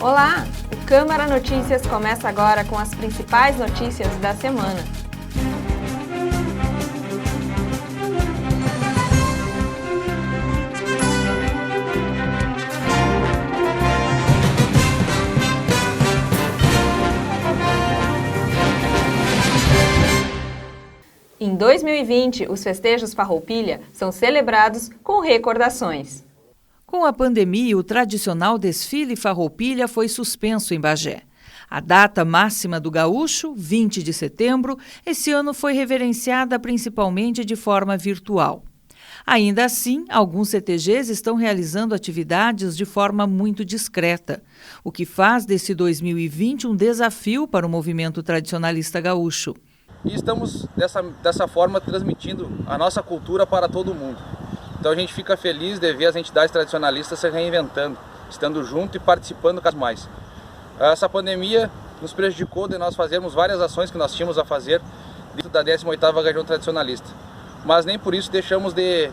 Olá! O Câmara Notícias começa agora com as principais notícias da semana. Em 2020, os festejos Farroupilha são celebrados com recordações. Com a pandemia, o tradicional desfile Farroupilha foi suspenso em Bagé. A data máxima do gaúcho, 20 de setembro, esse ano foi reverenciada principalmente de forma virtual. Ainda assim, alguns CTGs estão realizando atividades de forma muito discreta, o que faz desse 2020 um desafio para o movimento tradicionalista gaúcho. E estamos, dessa forma, transmitindo a nossa cultura para todo mundo. Então a gente fica feliz de ver as entidades tradicionalistas se reinventando, estando junto e participando cada vez mais. Essa pandemia nos prejudicou de nós fazermos várias ações que nós tínhamos a fazer dentro da 18ª Região Tradicionalista. Mas nem por isso deixamos de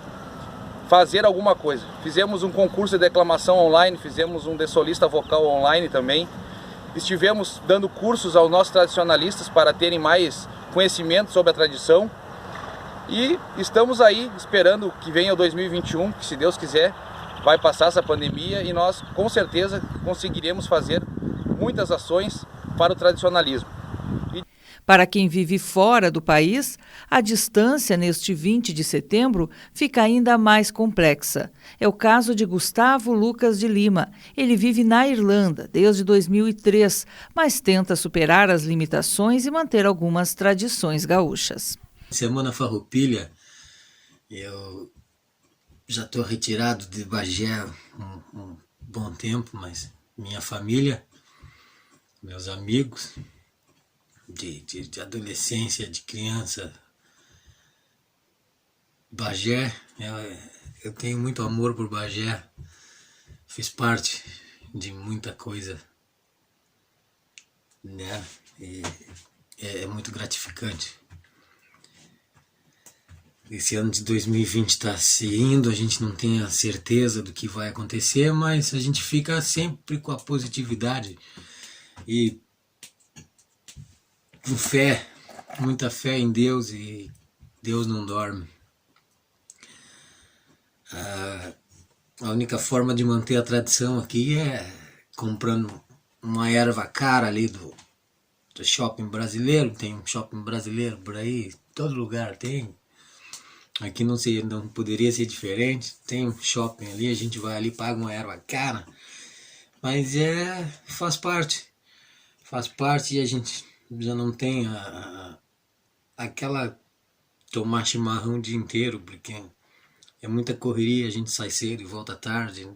fazer alguma coisa. Fizemos um concurso de declamação online, fizemos um de solista vocal online também. Estivemos dando cursos aos nossos tradicionalistas para terem mais conhecimento sobre a tradição. E estamos aí esperando que venha o 2021, que se Deus quiser vai passar essa pandemia e nós com certeza conseguiremos fazer muitas ações para o tradicionalismo. Para quem vive fora do país, a distância neste 20 de setembro fica ainda mais complexa. É o caso de Gustavo Lucas de Lima. Ele vive na Irlanda desde 2003, mas tenta superar as limitações e manter algumas tradições gaúchas. Semana Farroupilha, eu já estou retirado de Bagé um bom tempo, mas minha família, meus amigos de adolescência, de criança, Bagé, eu tenho muito amor por Bagé, fiz parte de muita coisa, né? E é muito gratificante. Esse ano de 2020 está se indo, a gente não tem a certeza do que vai acontecer, mas a gente fica sempre com a positividade e com fé, muita fé em Deus, e Deus não dorme. A única forma de manter a tradição aqui é comprando uma erva cara ali do shopping brasileiro. Tem um shopping brasileiro por aí, todo lugar tem. Aqui não poderia ser diferente. Tem um shopping ali, a gente vai ali, paga uma erva cara. Mas faz parte e a gente já não tem aquela tomar chimarrão o dia inteiro, porque é muita correria, a gente sai cedo e volta tarde.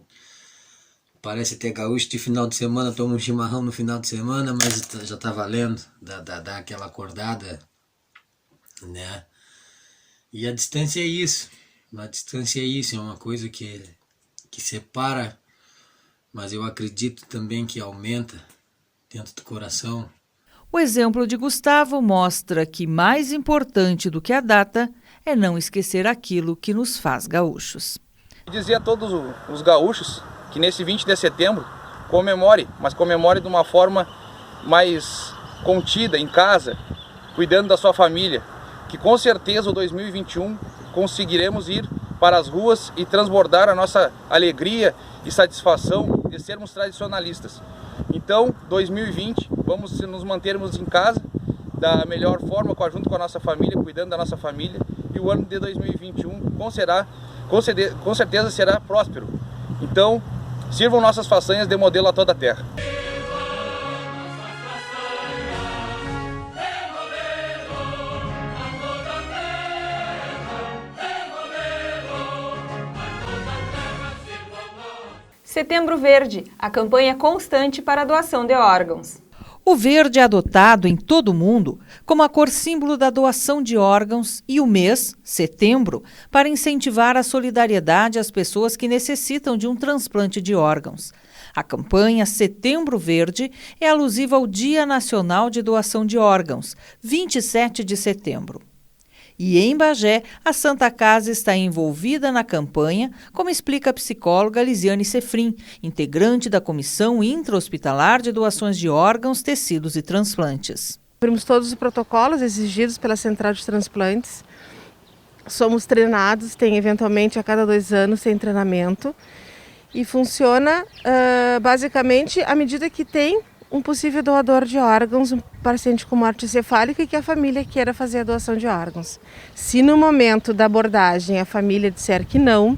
Parece até gaúcho de final de semana, toma um chimarrão no final de semana, mas já tá valendo, dá aquela acordada, né? E a distância é isso, é uma coisa que separa, mas eu acredito também que aumenta dentro do coração. O exemplo de Gustavo mostra que mais importante do que a data é não esquecer aquilo que nos faz gaúchos. Dizer a todos os gaúchos que nesse 20 de setembro comemore, mas comemore de uma forma mais contida, em casa, cuidando da sua família. Que com certeza o 2021 conseguiremos ir para as ruas e transbordar a nossa alegria e satisfação de sermos tradicionalistas. Então, 2020, vamos nos mantermos em casa da melhor forma, junto com a nossa família, cuidando da nossa família. E o ano de 2021 com certeza será próspero. Então, sirvam nossas façanhas de modelo a toda a terra. Setembro Verde, a campanha constante para a doação de órgãos. O verde é adotado em todo o mundo como a cor símbolo da doação de órgãos e o mês, setembro, para incentivar a solidariedade às pessoas que necessitam de um transplante de órgãos. A campanha Setembro Verde é alusiva ao Dia Nacional de Doação de Órgãos, 27 de setembro. E em Bagé, a Santa Casa está envolvida na campanha, como explica a psicóloga Lisiane Sefrim, integrante da Comissão Intra-Hospitalar de Doações de Órgãos, Tecidos e Transplantes. Cumprimos todos os protocolos exigidos pela Central de Transplantes. Somos treinados, tem eventualmente a cada 2 anos tem treinamento. E funciona basicamente à medida que tem um possível doador de órgãos, um paciente com morte encefálica e que a família queira fazer a doação de órgãos. Se no momento da abordagem a família disser que não,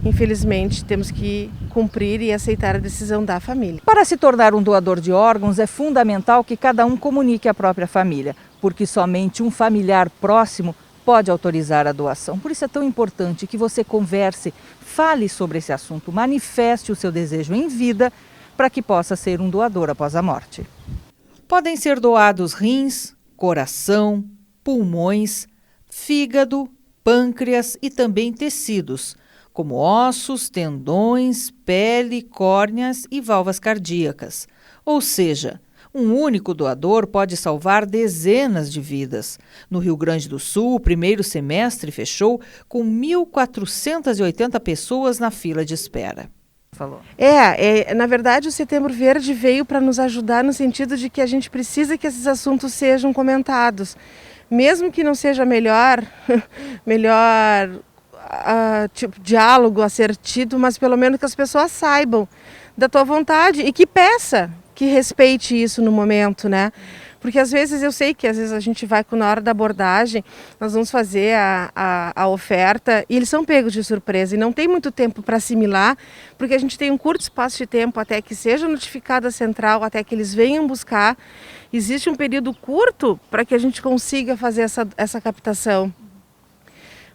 infelizmente temos que cumprir e aceitar a decisão da família. Para se tornar um doador de órgãos é fundamental que cada um comunique à própria família, porque somente um familiar próximo pode autorizar a doação. Por isso é tão importante que você converse, fale sobre esse assunto, manifeste o seu desejo em vida para que possa ser um doador após a morte. Podem ser doados rins, coração, pulmões, fígado, pâncreas e também tecidos, como ossos, tendões, pele, córneas e válvulas cardíacas. Ou seja, um único doador pode salvar dezenas de vidas. No Rio Grande do Sul, o primeiro semestre fechou com 1.480 pessoas na fila de espera. Falou. Na verdade o Setembro Verde veio para nos ajudar no sentido de que a gente precisa que esses assuntos sejam comentados. Mesmo que não seja melhor diálogo a ser tido, mas pelo menos que as pessoas saibam da tua vontade e que peça, que respeite isso no momento, né? Porque às vezes eu sei que às vezes a gente vai na hora da abordagem, nós vamos fazer a oferta e eles são pegos de surpresa e não tem muito tempo para assimilar, porque a gente tem um curto espaço de tempo até que seja notificada a central, até que eles venham buscar. Existe um período curto para que a gente consiga fazer essa captação.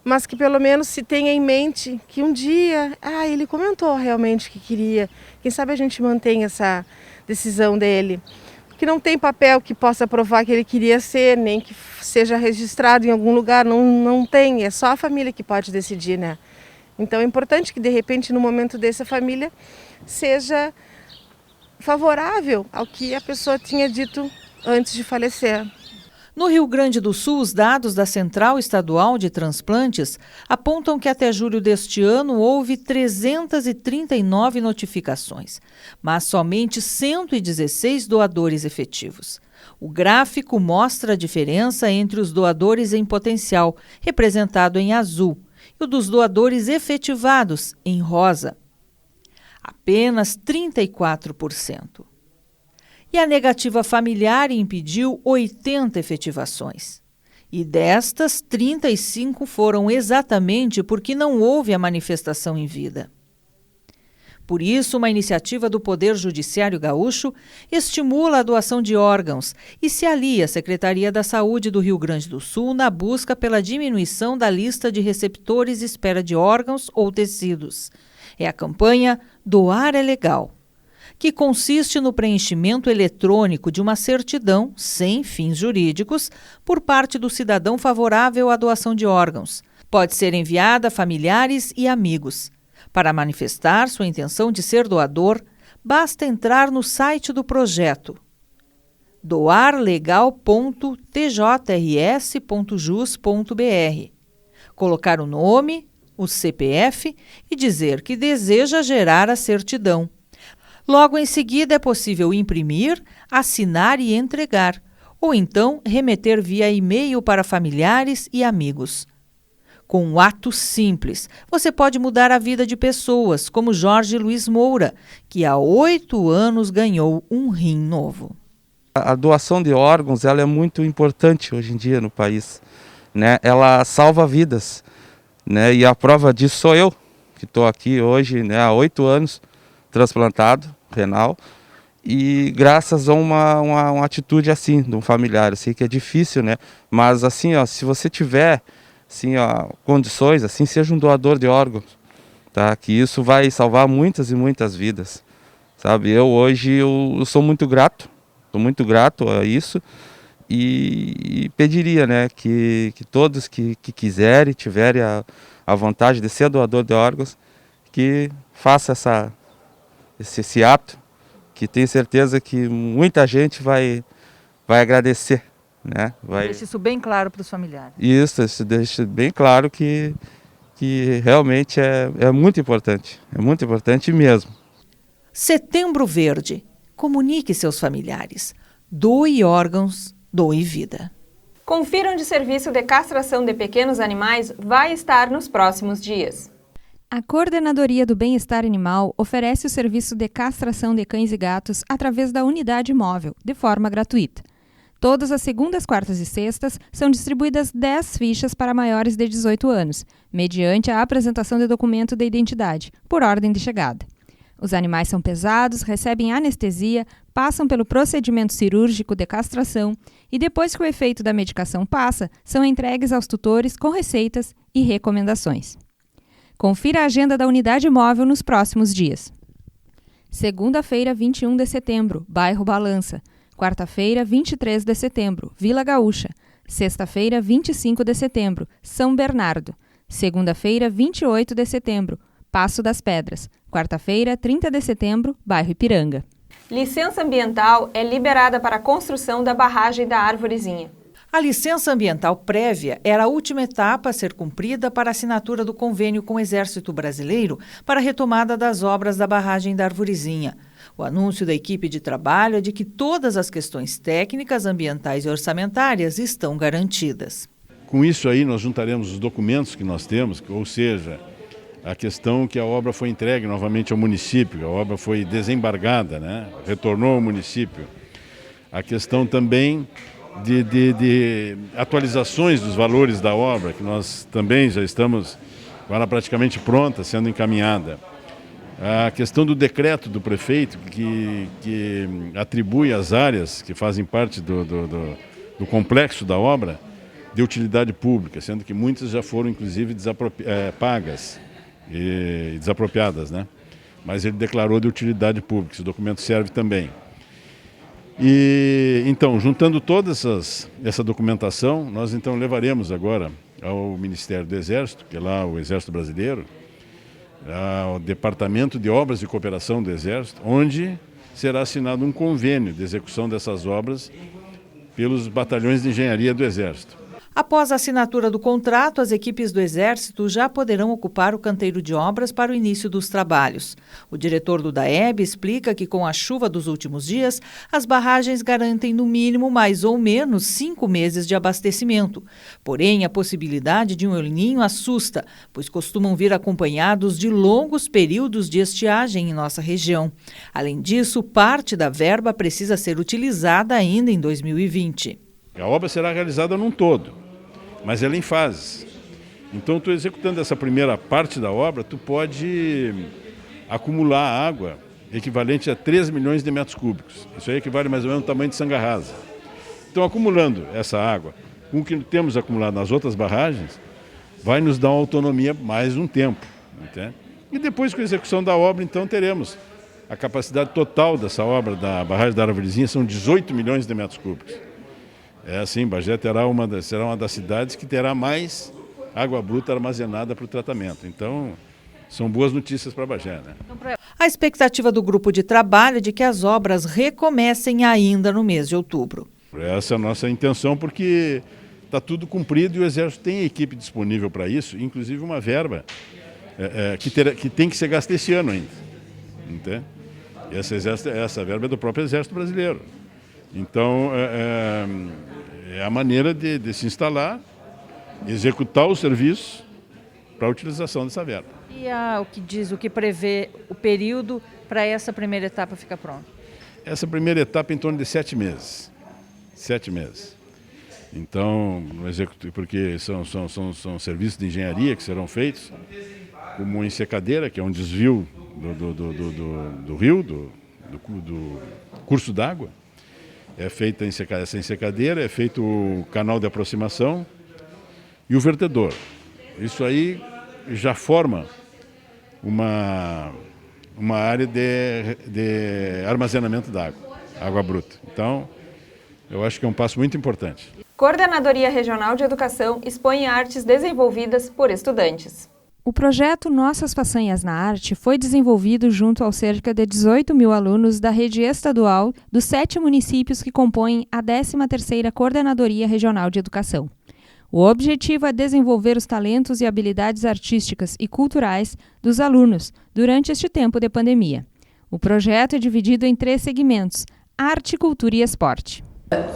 Mas que pelo menos se tenha em mente que um dia, ele comentou realmente que queria. Quem sabe a gente mantém essa decisão dele. Que não tem papel que possa provar que ele queria ser, nem que seja registrado em algum lugar, não tem, é só a família que pode decidir, né? Então é importante que de repente no momento desse a família seja favorável ao que a pessoa tinha dito antes de falecer. No Rio Grande do Sul, os dados da Central Estadual de Transplantes apontam que até julho deste ano houve 339 notificações, mas somente 116 doadores efetivos. O gráfico mostra a diferença entre os doadores em potencial, representado em azul, e o dos doadores efetivados, em rosa. Apenas 34%. E a negativa familiar impediu 80 efetivações. E destas, 35 foram exatamente porque não houve a manifestação em vida. Por isso, uma iniciativa do Poder Judiciário Gaúcho estimula a doação de órgãos e se alia à Secretaria da Saúde do Rio Grande do Sul na busca pela diminuição da lista de receptores à espera de órgãos ou tecidos. É a campanha Doar é Legal, que consiste no preenchimento eletrônico de uma certidão, sem fins jurídicos, por parte do cidadão favorável à doação de órgãos. Pode ser enviada a familiares e amigos. Para manifestar sua intenção de ser doador, basta entrar no site do projeto doarlegal.tjrs.jus.br, colocar o nome, o CPF e dizer que deseja gerar a certidão. Logo em seguida é possível imprimir, assinar e entregar, ou então remeter via e-mail para familiares e amigos. Com um ato simples, você pode mudar a vida de pessoas, como Jorge Luiz Moura, que há 8 anos ganhou um rim novo. A doação de órgãos ela é muito importante hoje em dia no país, né? Ela salva vidas, né? E a prova disso sou eu, que estou aqui hoje, né, há 8 anos, transplantado renal, e graças a uma atitude assim, de um familiar. Eu sei que é difícil, né? Mas assim, se você tiver assim, condições, assim, seja um doador de órgãos, tá? Que isso vai salvar muitas e muitas vidas, sabe? Eu hoje eu sou muito grato a isso e pediria, né, que todos que quiserem, tiverem a vontade de ser doador de órgãos, que faça esse ato, que tenho certeza que muita gente vai agradecer, né? Deixa isso bem claro para os familiares. Isso deixa bem claro que realmente é muito importante mesmo. Setembro Verde. Comunique seus familiares. Doe órgãos, doe vida. Confira onde o serviço de castração de pequenos animais vai estar nos próximos dias. A Coordenadoria do Bem-Estar Animal oferece o serviço de castração de cães e gatos através da unidade móvel, de forma gratuita. Todas as segundas, quartas e sextas são distribuídas 10 fichas para maiores de 18 anos, mediante a apresentação de documento de identidade, por ordem de chegada. Os animais são pesados, recebem anestesia, passam pelo procedimento cirúrgico de castração e, depois que o efeito da medicação passa, são entregues aos tutores com receitas e recomendações. Confira a agenda da unidade móvel nos próximos dias. Segunda-feira, 21 de setembro, Bairro Balança. Quarta-feira, 23 de setembro, Vila Gaúcha. Sexta-feira, 25 de setembro, São Bernardo. Segunda-feira, 28 de setembro, Passo das Pedras. Quarta-feira, 30 de setembro, Bairro Ipiranga. Licença ambiental é liberada para a construção da barragem da Arvorezinha. A licença ambiental prévia era a última etapa a ser cumprida para a assinatura do convênio com o Exército Brasileiro para a retomada das obras da barragem da Arvorezinha. O anúncio da equipe de trabalho é de que todas as questões técnicas, ambientais e orçamentárias estão garantidas. Com isso aí nós juntaremos os documentos que nós temos, ou seja, a questão que a obra foi entregue novamente ao município, a obra foi desembargada, né? Retornou ao município. A questão também de atualizações dos valores da obra, que nós também já estamos com ela praticamente pronta, sendo encaminhada. A questão do decreto do prefeito, que atribui as áreas que fazem parte do complexo da obra de utilidade pública, sendo que muitas já foram, inclusive, pagas e desapropriadas, né? Mas ele declarou de utilidade pública, esse documento serve também. E então, juntando toda essa documentação, nós então levaremos agora ao Ministério do Exército, que é lá o Exército Brasileiro, ao Departamento de Obras de Cooperação do Exército, onde será assinado um convênio de execução dessas obras pelos batalhões de engenharia do Exército. Após a assinatura do contrato, as equipes do Exército já poderão ocupar o canteiro de obras para o início dos trabalhos. O diretor do DAEB explica que, com a chuva dos últimos dias, as barragens garantem no mínimo mais ou menos 5 meses de abastecimento. Porém, a possibilidade de um El Niño assusta, pois costumam vir acompanhados de longos períodos de estiagem em nossa região. Além disso, parte da verba precisa ser utilizada ainda em 2020. A obra será realizada num todo, mas ela em fases. Então, tu executando essa primeira parte da obra, tu pode acumular água equivalente a 3 milhões de metros cúbicos. Isso aí equivale mais ou menos ao tamanho de Sangarrasa. Então, acumulando essa água, com o que temos acumulado nas outras barragens, vai nos dar uma autonomia mais um tempo. Entende? E depois, com a execução da obra, então, teremos a capacidade total dessa obra da barragem da Arvorezinha, são 18 milhões de metros cúbicos. É assim, Bagé será uma das cidades que terá mais água bruta armazenada para o tratamento. Então, são boas notícias para Bagé, né? A expectativa do grupo de trabalho é de que as obras recomecem ainda no mês de outubro. Essa é a nossa intenção, porque está tudo cumprido e o Exército tem equipe disponível para isso, inclusive uma verba que tem que ser gasta esse ano ainda. Entende? Essa verba é do próprio Exército Brasileiro. Então, é a maneira de se instalar, executar o serviço para a utilização dessa verba. E o que prevê o período para essa primeira etapa ficar pronta? Essa primeira etapa em torno de 7 meses. 7 meses. Então, porque são serviços de engenharia que serão feitos, como ensecadeira, que é um desvio do rio, do curso d'água. É feita essa ensecadeira, é feito o canal de aproximação e o vertedor. Isso aí já forma uma área de armazenamento da água bruta. Então, eu acho que é um passo muito importante. Coordenadoria Regional de Educação expõe artes desenvolvidas por estudantes. O projeto Nossas Façanhas na Arte foi desenvolvido junto aos cerca de 18 mil alunos da rede estadual dos 7 municípios que compõem a 13ª Coordenadoria Regional de Educação. O objetivo é desenvolver os talentos e habilidades artísticas e culturais dos alunos durante este tempo de pandemia. O projeto é dividido em 3 segmentos: arte, cultura e esporte.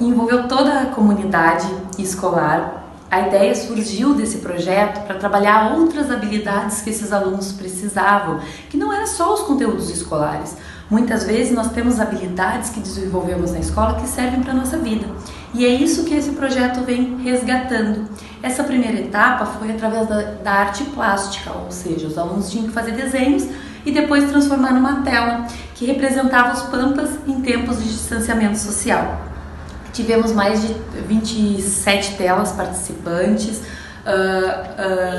Envolveu toda a comunidade escolar. A ideia surgiu desse projeto para trabalhar outras habilidades que esses alunos precisavam, que não eram só os conteúdos escolares. Muitas vezes nós temos habilidades que desenvolvemos na escola que servem para a nossa vida. E é isso que esse projeto vem resgatando. Essa primeira etapa foi através da arte plástica, ou seja, os alunos tinham que fazer desenhos e depois transformar numa tela que representava os Pampas em tempos de distanciamento social. Tivemos mais de 27 telas participantes,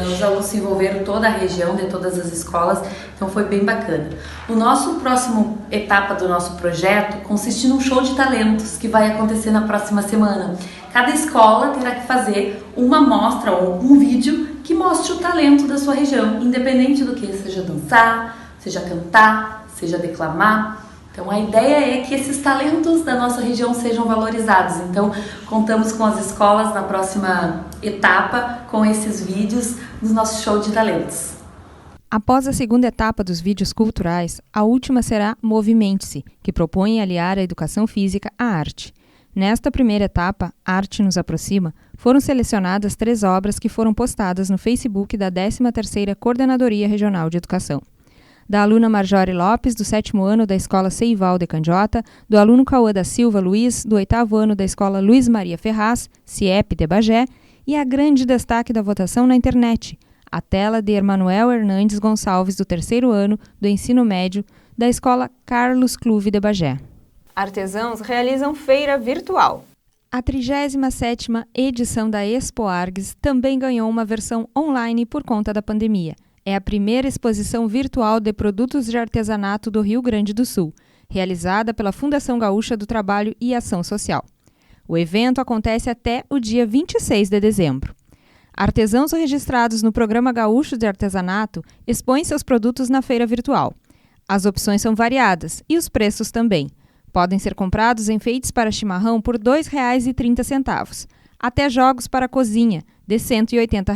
os alunos se envolveram toda a região, de todas as escolas, então foi bem bacana. O nosso próximo etapa do nosso projeto consiste num show de talentos que vai acontecer na próxima semana. Cada escola terá que fazer uma mostra ou um vídeo que mostre o talento da sua região, independente do que seja dançar, seja cantar, seja declamar. Então a ideia é que esses talentos da nossa região sejam valorizados. Então contamos com as escolas na próxima etapa com esses vídeos do nosso show de talentos. Após a segunda etapa dos vídeos culturais, a última será Movimente-se, que propõe aliar a educação física à arte. Nesta primeira etapa, Arte nos Aproxima, foram selecionadas 3 obras que foram postadas no Facebook da 13ª Coordenadoria Regional de Educação. Da aluna Marjorie Lopes, do 7º ano da Escola Seival de Candiota, do aluno Cauã da Silva Luiz, do 8º ano da Escola Luiz Maria Ferraz, CIEP de Bagé, e a grande destaque da votação na internet, a tela de Emanuel Hernandes Gonçalves, do 3º ano do Ensino Médio da Escola Carlos Cluve de Bagé. Artesãos realizam feira virtual. A 37ª edição da Expo Args também ganhou uma versão online por conta da pandemia. É a primeira exposição virtual de produtos de artesanato do Rio Grande do Sul, realizada pela Fundação Gaúcha do Trabalho e Ação Social. O evento acontece até o dia 26 de dezembro. Artesãos registrados no Programa Gaúcho de Artesanato expõem seus produtos na feira virtual. As opções são variadas e os preços também. Podem ser comprados enfeites para chimarrão por R$ 2,30, até jogos para cozinha, de R$ 180.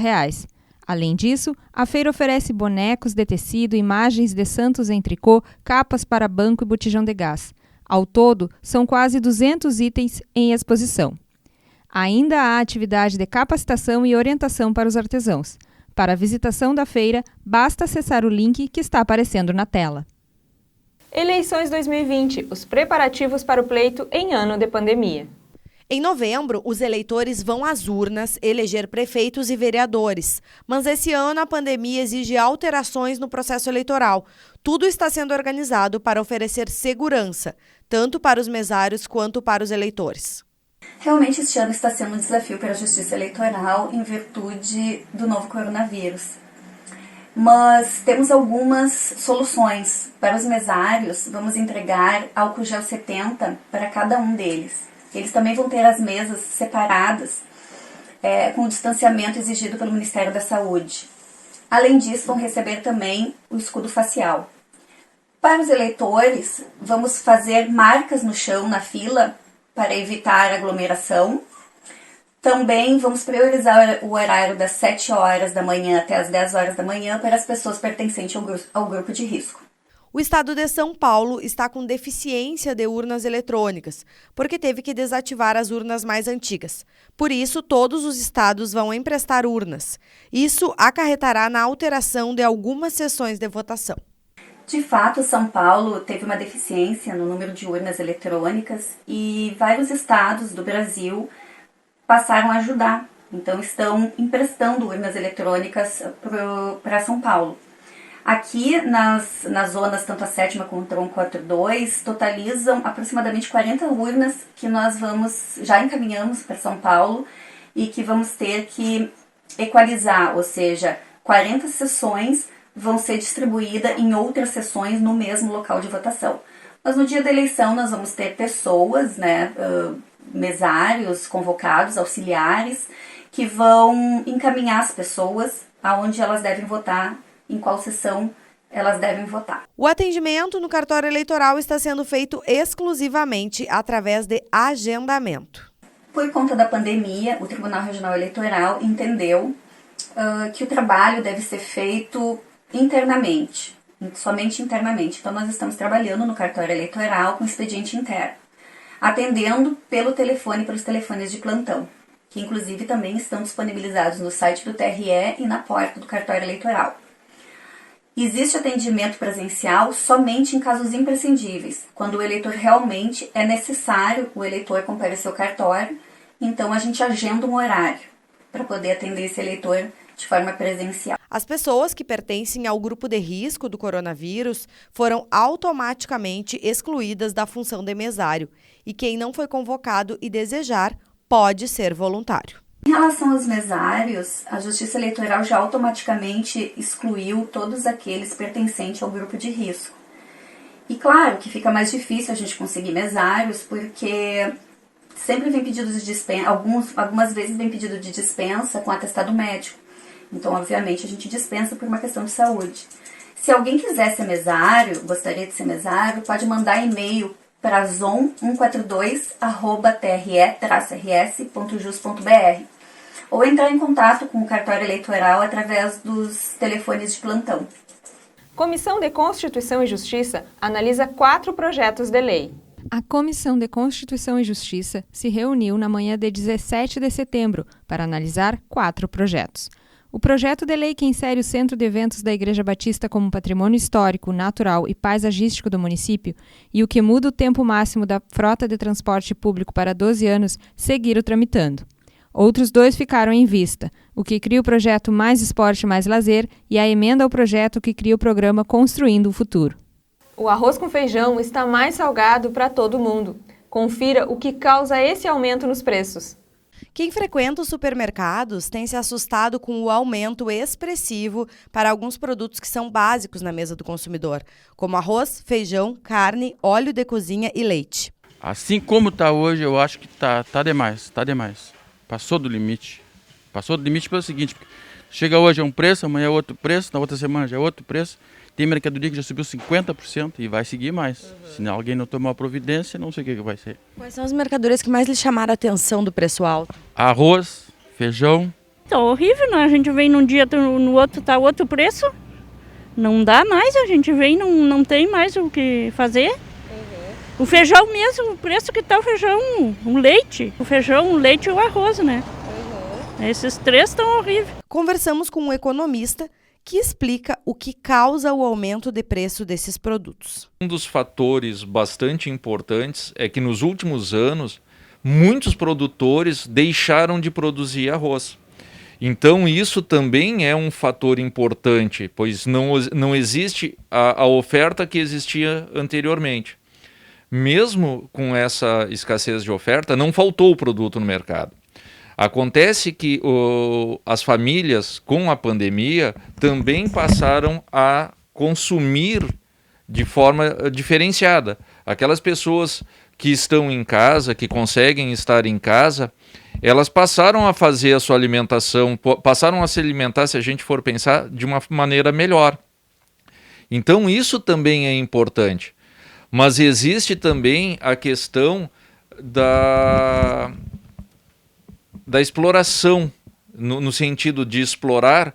Além disso, a feira oferece bonecos de tecido, imagens de santos em tricô, capas para banco e botijão de gás. Ao todo, são quase 200 itens em exposição. Ainda há atividade de capacitação e orientação para os artesãos. Para a visitação da feira, basta acessar o link que está aparecendo na tela. Eleições 2020, os preparativos para o pleito em ano de pandemia. Em novembro, os eleitores vão às urnas eleger prefeitos e vereadores. Mas esse ano a pandemia exige alterações no processo eleitoral. Tudo está sendo organizado para oferecer segurança, tanto para os mesários quanto para os eleitores. Realmente este ano está sendo um desafio para a Justiça Eleitoral em virtude do novo coronavírus. Mas temos algumas soluções. Para os mesários, vamos entregar álcool gel 70 para cada um deles. Eles também vão ter as mesas separadas, com o distanciamento exigido pelo Ministério da Saúde. Além disso, vão receber também o escudo facial. Para os eleitores, vamos fazer marcas no chão, na fila, para evitar aglomeração. Também vamos priorizar o horário das 7 horas da manhã até as 10 horas da manhã para as pessoas pertencentes ao grupo de risco. O estado de São Paulo está com deficiência de urnas eletrônicas, porque teve que desativar as urnas mais antigas. Por isso, todos os estados vão emprestar urnas. Isso acarretará na alteração de algumas sessões de votação. De fato, São Paulo teve uma deficiência no número de urnas eletrônicas e vários estados do Brasil passaram a ajudar. Então, estão emprestando urnas eletrônicas para São Paulo. Aqui, nas zonas, tanto a 7ª como o Tron 42, totalizam aproximadamente 40 urnas que nós já encaminhamos para São Paulo e que vamos ter que equalizar, ou seja, 40 sessões vão ser distribuídas em outras sessões no mesmo local de votação. Mas no dia da eleição nós vamos ter pessoas, mesários, convocados, auxiliares, que vão encaminhar as pessoas aonde elas devem votar em qual sessão elas devem votar. O atendimento no cartório eleitoral está sendo feito exclusivamente através de agendamento. Por conta da pandemia, o Tribunal Regional Eleitoral entendeu que o trabalho deve ser feito internamente, somente internamente. Então, nós estamos trabalhando no cartório eleitoral com expediente interno, atendendo pelo telefone, pelos telefones de plantão, que inclusive também estão disponibilizados no site do TRE e na porta do cartório eleitoral. Existe atendimento presencial somente em casos imprescindíveis, quando o eleitor realmente é necessário o eleitor comparecer ao cartório, então a gente agenda um horário para poder atender esse eleitor de forma presencial. As pessoas que pertencem ao grupo de risco do coronavírus foram automaticamente excluídas da função de mesário e quem não foi convocado e desejar pode ser voluntário. Em relação aos mesários, a Justiça Eleitoral já automaticamente excluiu todos aqueles pertencentes ao grupo de risco. E claro que fica mais difícil a gente conseguir mesários, porque sempre vem pedido de dispensa, algumas vezes vem pedido de dispensa com atestado médico. Então, obviamente, a gente dispensa por uma questão de saúde. Se alguém quiser ser mesário, gostaria de ser mesário, pode mandar e-mail para zon142@tre-rs.jus.br ou entrar em contato com o cartório eleitoral através dos telefones de plantão. Comissão de Constituição e Justiça analisa 4 projetos de lei. A Comissão de Constituição e Justiça se reuniu na manhã de 17 de setembro para analisar 4 projetos. O projeto de lei que insere o Centro de Eventos da Igreja Batista como patrimônio histórico, natural e paisagístico do município e o que muda o tempo máximo da frota de transporte público para 12 anos seguiram tramitando. Outros 2 ficaram em vista, o que cria o projeto Mais Esporte, Mais Lazer e a emenda ao projeto que cria o programa Construindo o Futuro. O arroz com feijão está mais salgado para todo mundo. Confira o que causa esse aumento nos preços. Quem frequenta os supermercados tem se assustado com o aumento expressivo para alguns produtos que são básicos na mesa do consumidor, como arroz, feijão, carne, óleo de cozinha e leite. Assim como está hoje, eu acho que tá demais. Passou do limite. Passou do limite pelo seguinte, chega hoje é um preço, amanhã é outro preço, na outra semana já é outro preço. Tem mercadoria que já subiu 50% e vai seguir mais. Se alguém não tomar providência, não sei o que vai ser. Quais são as mercadorias que mais lhe chamaram a atenção do preço alto? Arroz, feijão. Tá horrível, né? A gente vem num dia, no outro tá outro preço. Não dá mais, a gente vem, não tem mais o que fazer. O feijão mesmo, o preço que tá o feijão, o leite. O feijão, o leite e o arroz, né? Esses 3 estão horríveis. Conversamos com um economista que explica o que causa o aumento de preço desses produtos. Um dos fatores bastante importantes é que nos últimos anos muitos produtores deixaram de produzir arroz. Então isso também é um fator importante, pois não existe a oferta que existia anteriormente. Mesmo com essa escassez de oferta, não faltou o produto no mercado. Acontece que as famílias, com a pandemia, também passaram a consumir de forma diferenciada. Aquelas pessoas que estão em casa, que conseguem estar em casa, elas passaram a fazer a sua alimentação, passaram a se alimentar, se a gente for pensar, de uma maneira melhor. Então isso também é importante. Mas existe também a questão da exploração, no sentido de explorar,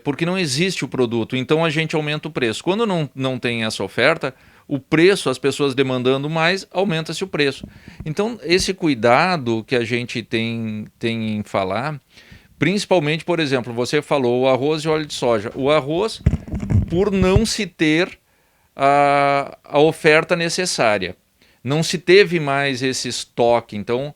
porque não existe o produto, então a gente aumenta o preço. Quando não tem essa oferta, o preço, as pessoas demandando mais, aumenta-se o preço. Então esse cuidado que a gente tem em falar, principalmente, por exemplo, você falou o arroz e óleo de soja. O arroz, por não se ter a oferta necessária, não se teve mais esse estoque, então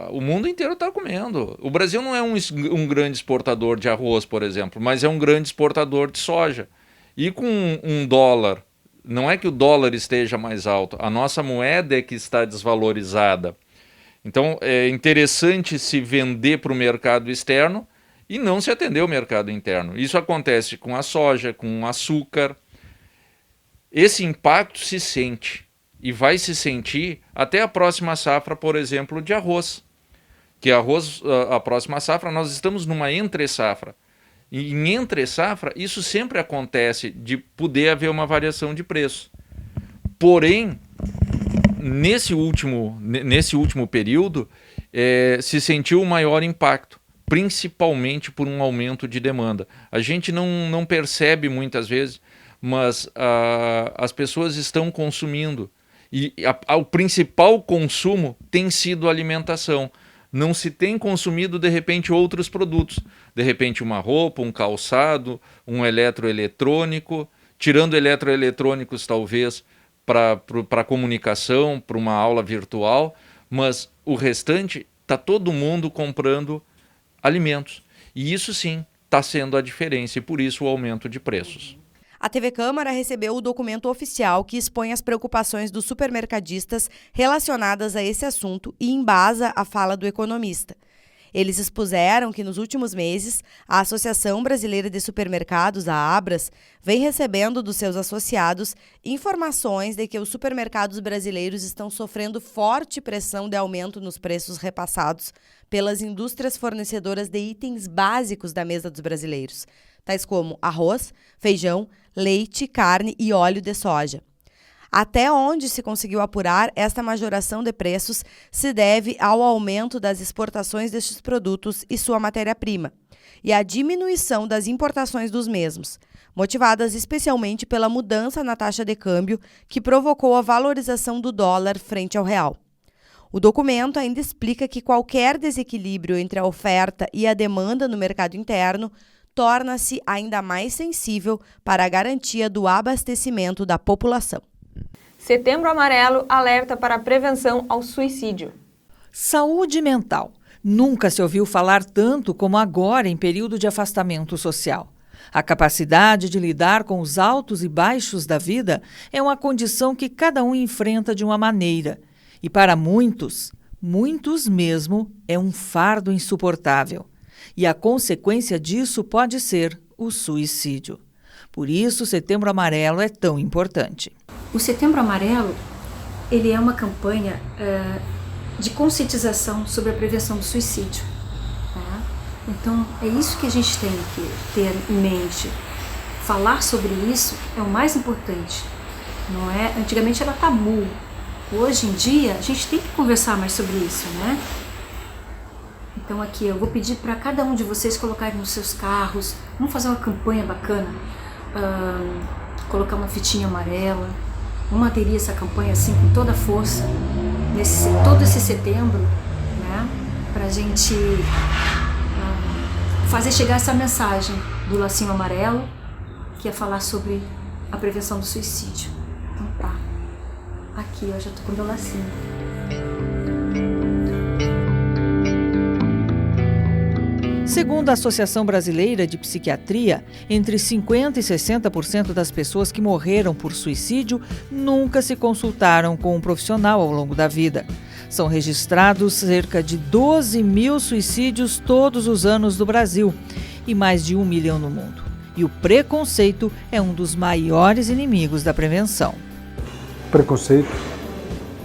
o mundo inteiro está comendo. O Brasil não é um grande exportador de arroz, por exemplo, mas é um grande exportador de soja. E com um dólar, não é que o dólar esteja mais alto, a nossa moeda é que está desvalorizada. Então é interessante se vender para o mercado externo e não se atender ao mercado interno. Isso acontece com a soja, com o açúcar. Esse impacto se sente. E vai se sentir até a próxima safra, por exemplo, de arroz. Que arroz, a próxima safra, nós estamos numa entre-safra. E em entre safra, isso sempre acontece de poder haver uma variação de preço. Porém, nesse último período, se sentiu um maior impacto, principalmente por um aumento de demanda. A gente não percebe muitas vezes, mas as pessoas estão consumindo. E o principal consumo tem sido a alimentação. Não se tem consumido, de repente, outros produtos. De repente, uma roupa, um calçado, um eletroeletrônico. Tirando eletroeletrônicos, talvez, para comunicação, para uma aula virtual. Mas o restante, está todo mundo comprando alimentos. E isso, sim, está sendo a diferença. E, por isso, o aumento de preços. A TV Câmara recebeu o documento oficial que expõe as preocupações dos supermercadistas relacionadas a esse assunto e embasa a fala do economista. Eles expuseram que nos últimos meses, a Associação Brasileira de Supermercados, a ABRAS, vem recebendo dos seus associados informações de que os supermercados brasileiros estão sofrendo forte pressão de aumento nos preços repassados pelas indústrias fornecedoras de itens básicos da mesa dos brasileiros, tais como arroz, feijão, leite, carne e óleo de soja. Até onde se conseguiu apurar, esta majoração de preços se deve ao aumento das exportações destes produtos e sua matéria-prima, e à diminuição das importações dos mesmos, motivadas especialmente pela mudança na taxa de câmbio que provocou a valorização do dólar frente ao real. O documento ainda explica que qualquer desequilíbrio entre a oferta e a demanda no mercado interno torna-se ainda mais sensível para a garantia do abastecimento da população. Setembro Amarelo alerta para a prevenção ao suicídio. Saúde mental. Nunca se ouviu falar tanto como agora em período de afastamento social. A capacidade de lidar com os altos e baixos da vida é uma condição que cada um enfrenta de uma maneira. E para muitos, muitos mesmo, é um fardo insuportável. E a consequência disso pode ser o suicídio. Por isso, o Setembro Amarelo é tão importante. O Setembro Amarelo, ele é uma campanha de conscientização sobre a prevenção do suicídio. Tá? Então, é isso que a gente tem que ter em mente. Falar sobre isso é o mais importante. Não é? Antigamente era tabu. Hoje em dia, a gente tem que conversar mais sobre isso, né? Então aqui eu vou pedir para cada um de vocês colocarem nos seus carros, vamos fazer uma campanha bacana, colocar uma fitinha amarela, vamos aderir essa campanha assim com toda a força, todo esse setembro, né, para a gente fazer chegar essa mensagem do lacinho amarelo, que é falar sobre a prevenção do suicídio. Então tá, aqui eu já tô com o meu lacinho. Segundo a Associação Brasileira de Psiquiatria, entre 50% e 60% das pessoas que morreram por suicídio nunca se consultaram com um profissional ao longo da vida. São registrados cerca de 12 mil suicídios todos os anos no Brasil e mais de 1 milhão no mundo. E o preconceito é um dos maiores inimigos da prevenção. Preconceito.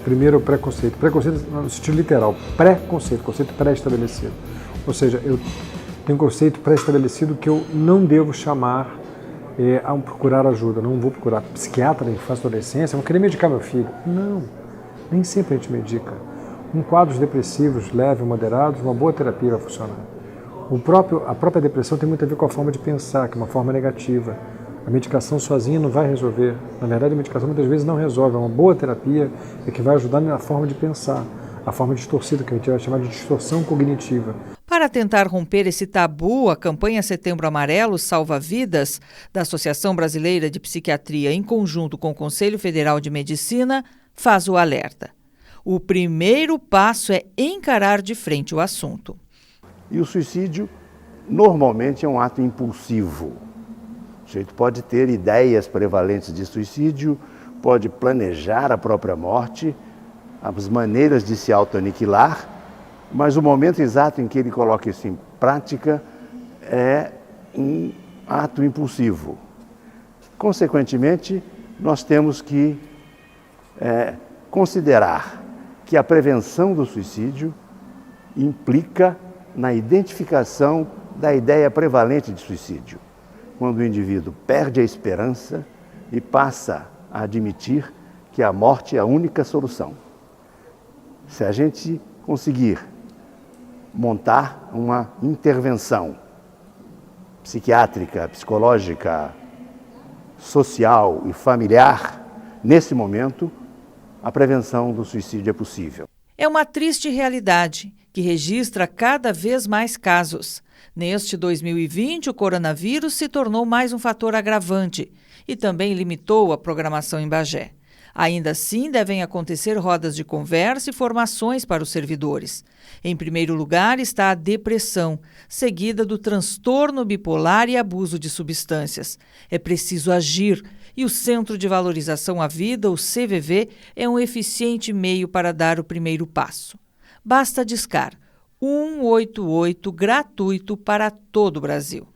Primeiro, preconceito. Preconceito no sentido literal. Preconceito, conceito pré-estabelecido. Ou seja, eu tenho um conceito pré-estabelecido que eu não devo chamar a procurar ajuda. Não vou procurar psiquiatra na infância e adolescência, vou querer medicar meu filho. Não, nem sempre a gente medica. Um quadros depressivos leves ou moderados, uma boa terapia vai funcionar. A própria depressão tem muito a ver com a forma de pensar, que é uma forma negativa. A medicação sozinha não vai resolver. Na verdade, a medicação muitas vezes não resolve. Uma boa terapia é que vai ajudar na forma de pensar, a forma distorcida, que a gente vai chamar de distorção cognitiva. Para tentar romper esse tabu, a campanha Setembro Amarelo Salva Vidas, da Associação Brasileira de Psiquiatria, em conjunto com o Conselho Federal de Medicina, faz o alerta. O primeiro passo é encarar de frente o assunto. E o suicídio, normalmente, é um ato impulsivo. O sujeito pode ter ideias prevalentes de suicídio, pode planejar a própria morte, as maneiras de se autoaniquilar, mas o momento exato em que ele coloca isso em prática é um ato impulsivo. Consequentemente, nós temos que considerar que a prevenção do suicídio implica na identificação da ideia prevalente de suicídio, quando o indivíduo perde a esperança e passa a admitir que a morte é a única solução. Se a gente conseguir montar uma intervenção psiquiátrica, psicológica, social e familiar, nesse momento, a prevenção do suicídio é possível. É uma triste realidade que registra cada vez mais casos. Neste 2020, o coronavírus se tornou mais um fator agravante e também limitou a programação em Bagé. Ainda assim, devem acontecer rodas de conversa e formações para os servidores. Em primeiro lugar está a depressão, seguida do transtorno bipolar e abuso de substâncias. É preciso agir e o Centro de Valorização à Vida, o CVV, é um eficiente meio para dar o primeiro passo. Basta discar 188 gratuito para todo o Brasil.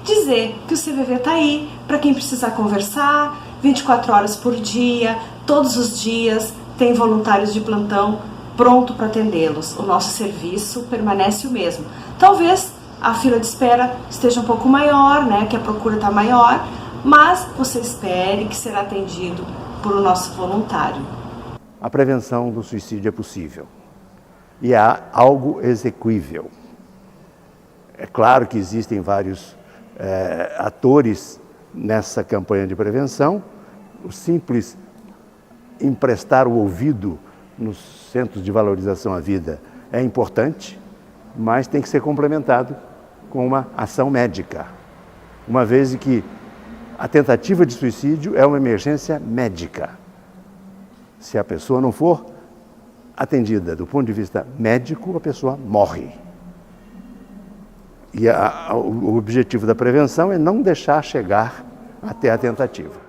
Dizer que o CVV está aí para quem precisar conversar, 24 horas por dia, todos os dias, tem voluntários de plantão pronto para atendê-los. O nosso serviço permanece o mesmo. Talvez a fila de espera esteja um pouco maior, né, que a procura está maior, mas você espere que será atendido por um nosso voluntário. A prevenção do suicídio é possível e é algo execuível. É claro que existem vários atores nessa campanha de prevenção. O simples emprestar o ouvido nos centros de valorização à vida é importante, mas tem que ser complementado com uma ação médica, uma vez que a tentativa de suicídio é uma emergência médica. Se a pessoa não for atendida do ponto de vista médico, a pessoa morre. E o objetivo da prevenção é não deixar chegar até a tentativa.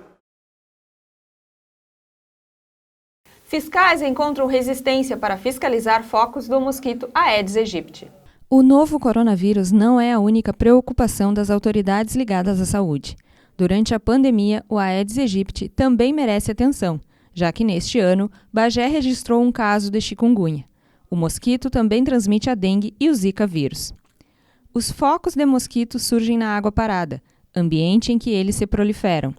Fiscais encontram resistência para fiscalizar focos do mosquito Aedes aegypti. O novo coronavírus não é a única preocupação das autoridades ligadas à saúde. Durante a pandemia, o Aedes aegypti também merece atenção, já que neste ano, Bagé registrou um caso de chikungunya. O mosquito também transmite a dengue e o Zika vírus. Os focos de mosquito surgem na água parada, ambiente em que eles se proliferam.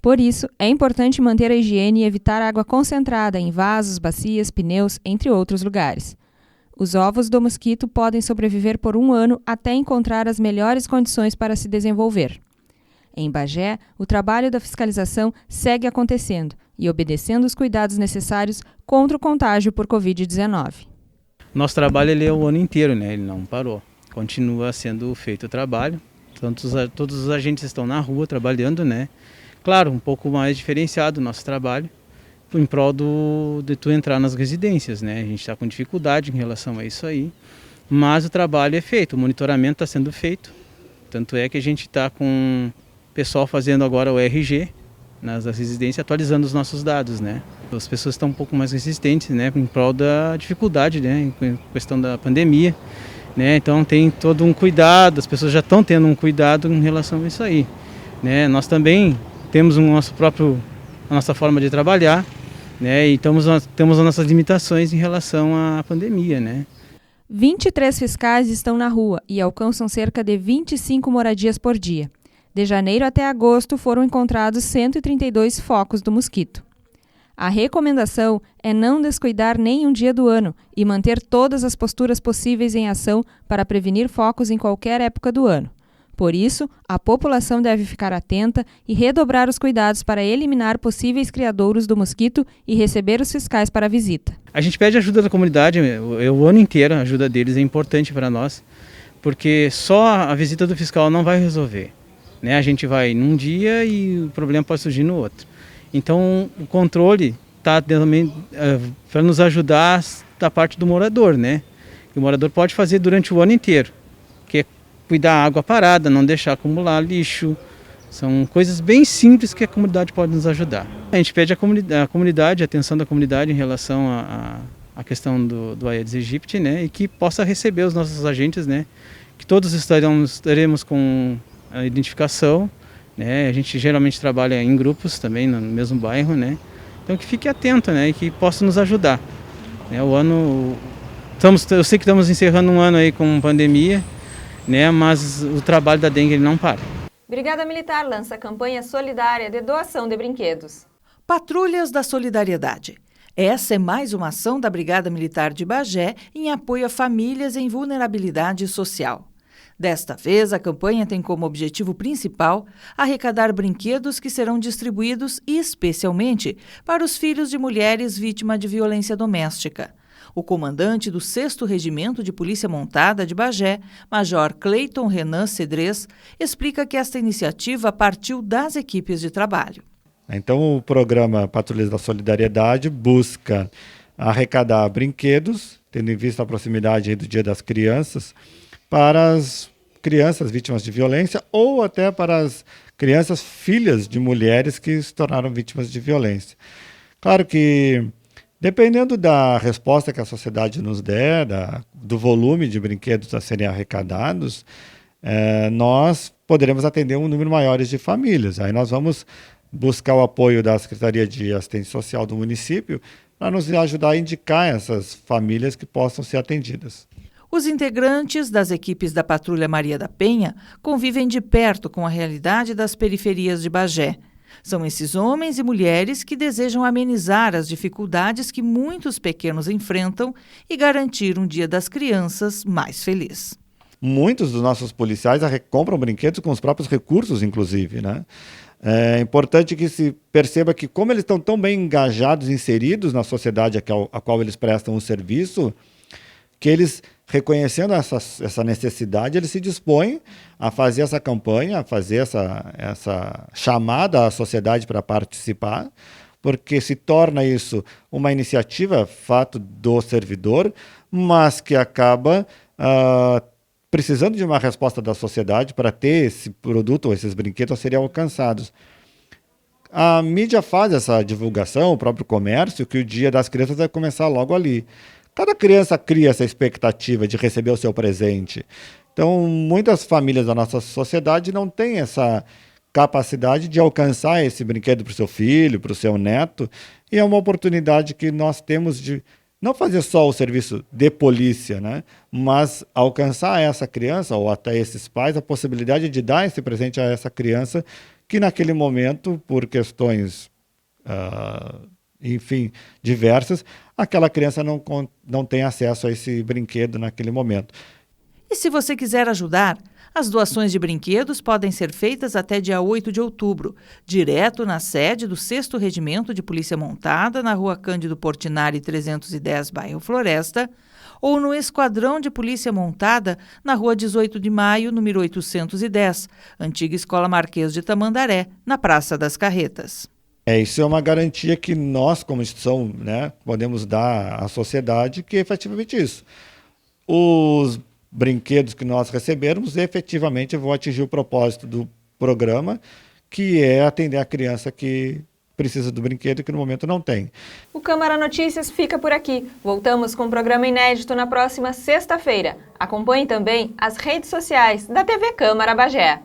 Por isso, é importante manter a higiene e evitar água concentrada em vasos, bacias, pneus, entre outros lugares. Os ovos do mosquito podem sobreviver por 1 ano até encontrar as melhores condições para se desenvolver. Em Bagé, o trabalho da fiscalização segue acontecendo e obedecendo os cuidados necessários contra o contágio por Covid-19. Nosso trabalho ele é o ano inteiro, né? Ele não parou. Continua sendo feito o trabalho. Todos os agentes estão na rua trabalhando, né? Claro, um pouco mais diferenciado o nosso trabalho, em prol de tu entrar nas residências, né? A gente está com dificuldade em relação a isso aí, mas o trabalho é feito, o monitoramento está sendo feito. Tanto é que a gente está com o pessoal fazendo agora o RG nas residências, atualizando os nossos dados, né? As pessoas estão um pouco mais resistentes, né? Em prol da dificuldade, né? Em questão da pandemia, né? Então tem todo um cuidado, as pessoas já estão tendo um cuidado em relação a isso aí, né? Nós também temos a nossa forma de trabalhar, né? E temos as nossas limitações em relação à pandemia, né? 23 fiscais estão na rua e alcançam cerca de 25 moradias por dia. De janeiro até agosto foram encontrados 132 focos do mosquito. A recomendação é não descuidar nenhum dia do ano e manter todas as posturas possíveis em ação para prevenir focos em qualquer época do ano. Por isso, a população deve ficar atenta e redobrar os cuidados para eliminar possíveis criadouros do mosquito e receber os fiscais para a visita. A gente pede ajuda da comunidade, o ano inteiro a ajuda deles é importante para nós, porque só a visita do fiscal não vai resolver, né? A gente vai num dia e o problema pode surgir no outro. Então, o controle está também para nos ajudar da parte do morador, né? O morador pode fazer durante o ano inteiro, que é cuidar da água parada, não deixar acumular lixo. São coisas bem simples que a comunidade pode nos ajudar. A gente pede a comunidade, a atenção da comunidade em relação à questão do Aedes aegypti, né? E que possa receber os nossos agentes, né? Que todos estaremos com a identificação, né? A gente geralmente trabalha em grupos também, no mesmo bairro, né? Então que fique atento, né? E que possa nos ajudar. Eu sei que estamos encerrando um ano aí com pandemia, né? Mas o trabalho da dengue ele não para. Brigada Militar lança campanha solidária de doação de brinquedos. Patrulhas da Solidariedade. Essa é mais uma ação da Brigada Militar de Bagé em apoio a famílias em vulnerabilidade social. Desta vez, a campanha tem como objetivo principal arrecadar brinquedos que serão distribuídos especialmente para os filhos de mulheres vítimas de violência doméstica. O comandante do 6º Regimento de Polícia Montada de Bagé, Major Cleiton Renan Cedrez, explica que esta iniciativa partiu das equipes de trabalho. Então, o programa Patrulhas da Solidariedade busca arrecadar brinquedos, tendo em vista a proximidade do Dia das Crianças, para as crianças vítimas de violência ou até para as crianças filhas de mulheres que se tornaram vítimas de violência. Claro que, dependendo da resposta que a sociedade nos der, do volume de brinquedos a serem arrecadados, nós poderemos atender um número maior de famílias. Aí nós vamos buscar o apoio da Secretaria de Assistência Social do município para nos ajudar a indicar essas famílias que possam ser atendidas. Os integrantes das equipes da Patrulha Maria da Penha convivem de perto com a realidade das periferias de Bagé. São esses homens e mulheres que desejam amenizar as dificuldades que muitos pequenos enfrentam e garantir um Dia das Crianças mais feliz. Muitos dos nossos policiais compram brinquedos com os próprios recursos, inclusive, né? É importante que se perceba que, como eles estão tão bem engajados, inseridos na sociedade a qual eles prestam o serviço, que eles, reconhecendo essa necessidade, eles se dispõem a fazer essa campanha, a fazer essa chamada à sociedade para participar, porque se torna isso uma iniciativa, fato do servidor, mas que acaba precisando de uma resposta da sociedade para ter esse produto ou esses brinquedos a serem alcançados. A mídia faz essa divulgação, o próprio comércio, que o Dia das Crianças vai começar logo ali. Cada criança cria essa expectativa de receber o seu presente. Então, muitas famílias da nossa sociedade não têm essa capacidade de alcançar esse brinquedo para o seu filho, para o seu neto, e é uma oportunidade que nós temos de não fazer só o serviço de polícia, né? Mas alcançar essa criança ou até esses pais a possibilidade de dar esse presente a essa criança que naquele momento, por questões, diversas, aquela criança não tem acesso a esse brinquedo naquele momento. E se você quiser ajudar, as doações de brinquedos podem ser feitas até dia 8 de outubro, direto na sede do 6º Regimento de Polícia Montada, na Rua Cândido Portinari 310, bairro Floresta, ou no Esquadrão de Polícia Montada, na Rua 18 de Maio, número 810, antiga Escola Marquês de Tamandaré, na Praça das Carretas. Isso é uma garantia que nós, como instituição, né, podemos dar à sociedade, que é efetivamente isso. Os brinquedos que nós recebermos efetivamente vão atingir o propósito do programa, que é atender a criança que precisa do brinquedo e que no momento não tem. O Câmara Notícias fica por aqui. Voltamos com um programa inédito na próxima sexta-feira. Acompanhe também as redes sociais da TV Câmara Bagé.